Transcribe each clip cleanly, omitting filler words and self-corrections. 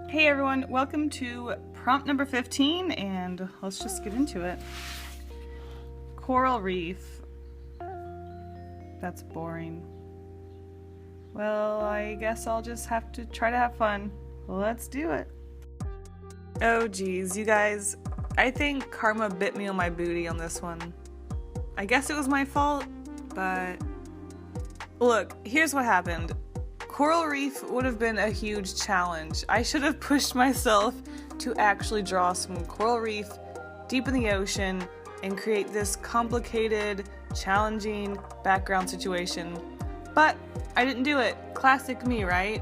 Hey everyone, welcome to prompt number 15 and let's just get into it. Coral reef. That's boring. Well, I guess I'll just have to try to have fun. Let's do it. Oh geez, you guys, I think karma bit me on my booty on this one. I guess it was my fault, but look, here's what happened. Coral reef would have been a huge challenge. I should have pushed myself to actually draw some coral reef deep in the ocean and create this complicated, challenging background situation. But I didn't do it. Classic me, right?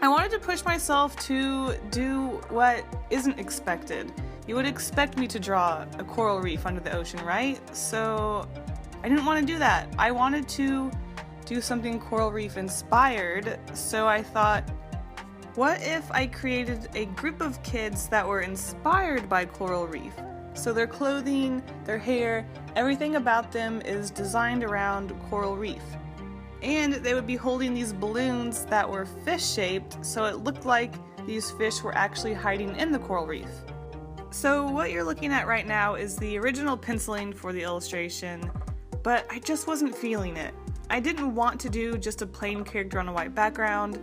I wanted to push myself to do what isn't expected. You would expect me to draw a coral reef under the ocean, right? So I didn't want to do that. I wanted to do something coral reef inspired, so I thought, what if I created a group of kids that were inspired by coral reef? So their clothing, their hair, everything about them is designed around coral reef. And they would be holding these balloons that were fish-shaped, so it looked like these fish were actually hiding in the coral reef. So what you're looking at right now is the original penciling for the illustration, but I just wasn't feeling it. I didn't want to do just a plain character on a white background,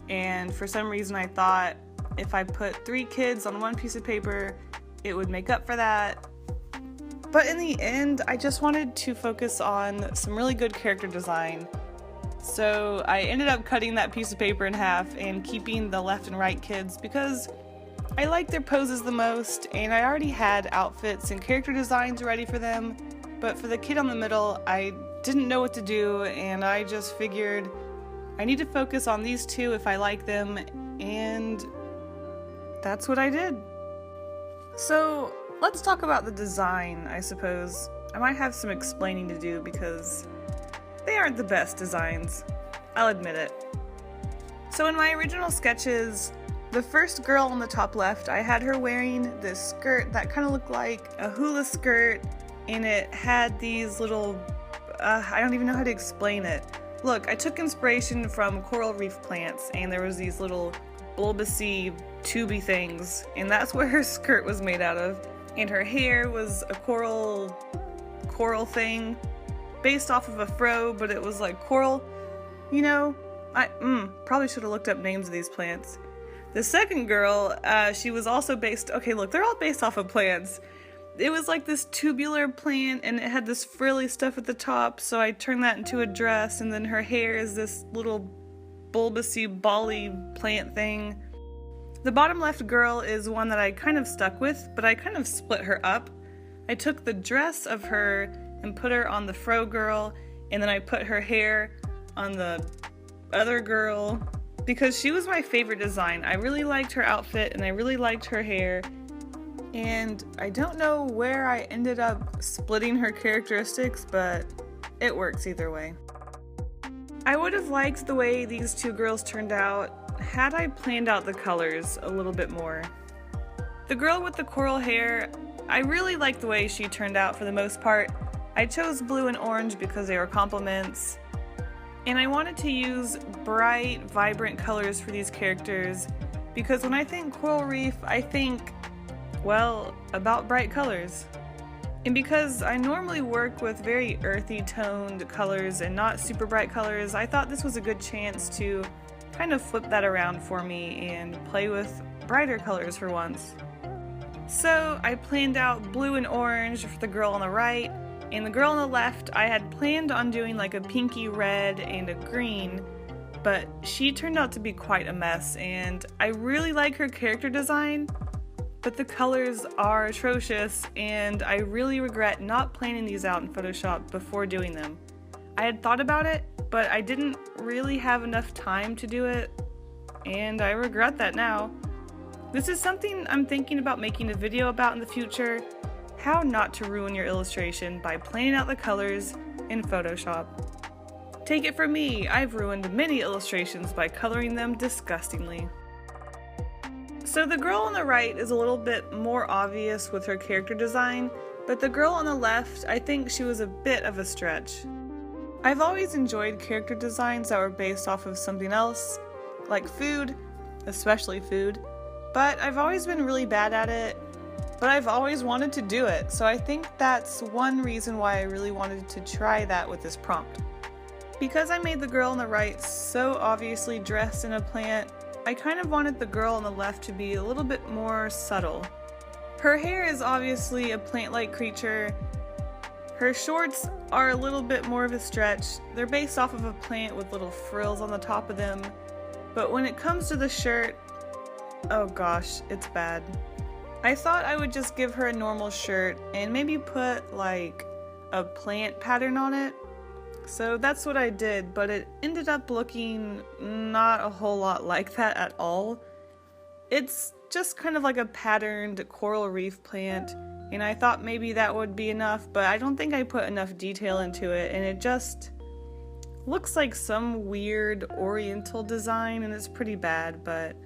and for some reason I thought if I put 3 kids on one piece of paper, it would make up for that. But in the end, I just wanted to focus on some really good character design. So I ended up cutting that piece of paper in half and keeping the left and right kids because I like their poses the most, and I already had outfits and character designs ready for them. But for the kid on the middle, I didn't know what to do, and I just figured I need to focus on these two if I like them, and that's what I did. So let's talk about the design, I suppose. I might have some explaining to do because they aren't the best designs. I'll admit it. So in my original sketches, the first girl on the top left, I had her wearing this skirt that kind of looked like a hula skirt, and it had these little, I don't even know how to explain it. Look, I took inspiration from coral reef plants, and there was these little bulbousy, tubey things, and that's what her skirt was made out of. And her hair was a coral thing, based off of a fro, but it was like coral. You know, I probably should have looked up names of these plants. The second girl, she was also based, okay look, they're all based off of plants. It was like this tubular plant, and it had this frilly stuff at the top, so I turned that into a dress, and then her hair is this little bulbousy, bally plant thing. The bottom left girl is one that I kind of stuck with, but I kind of split her up. I took the dress of her and put her on the fro girl, and then I put her hair on the other girl, because she was my favorite design. I really liked her outfit, and I really liked her hair. And I don't know where I ended up splitting her characteristics, but it works either way. I would have liked the way these two girls turned out had I planned out the colors a little bit more. The girl with the coral hair, I really liked the way she turned out for the most part. I chose blue and orange because they were complements. And I wanted to use bright, vibrant colors for these characters because when I think coral reef, I think, well, about bright colors. And because I normally work with very earthy toned colors and not super bright colors, I thought this was a good chance to kind of flip that around for me and play with brighter colors for once. So I planned out blue and orange for the girl on the right, and the girl on the left I had planned on doing like a pinky red and a green, but she turned out to be quite a mess, and I really like her character design, but the colors are atrocious, and I really regret not planning these out in Photoshop before doing them. I had thought about it, but I didn't really have enough time to do it, and I regret that now. This is something I'm thinking about making a video about in the future, how not to ruin your illustration by planning out the colors in Photoshop. Take it from me, I've ruined many illustrations by coloring them disgustingly. So the girl on the right is a little bit more obvious with her character design, but the girl on the left, I think she was a bit of a stretch. I've always enjoyed character designs that were based off of something else, like food, especially food, but I've always been really bad at it, but I've always wanted to do it, so I think that's one reason why I really wanted to try that with this prompt. Because I made the girl on the right so obviously dressed in a plant, I kind of wanted the girl on the left to be a little bit more subtle. Her hair is obviously a plant-like creature. Her shorts are a little bit more of a stretch. They're based off of a plant with little frills on the top of them. But when it comes to the shirt, oh gosh, it's bad. I thought I would just give her a normal shirt and maybe put like a plant pattern on it. So that's what I did, but it ended up looking not a whole lot like that at all. It's just kind of like a patterned coral reef plant, and I thought maybe that would be enough, but I don't think I put enough detail into it, and it just looks like some weird oriental design, and it's pretty bad, but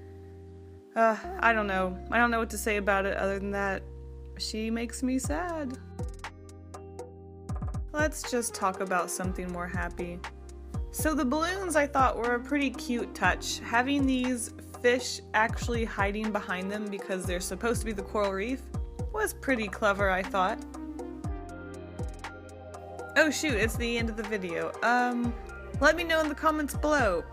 I don't know. I don't know what to say about it other than that she makes me sad. Let's just talk about something more happy. So the balloons I thought were a pretty cute touch. Having these fish actually hiding behind them because they're supposed to be the coral reef was pretty clever, I thought. Oh shoot, it's the end of the video. Let me know in the comments below.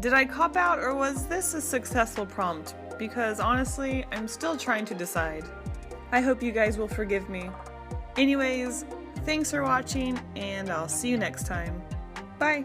Did I cop out or was this a successful prompt? Because honestly, I'm still trying to decide. I hope you guys will forgive me. Anyways, thanks for watching and I'll see you next time. Bye!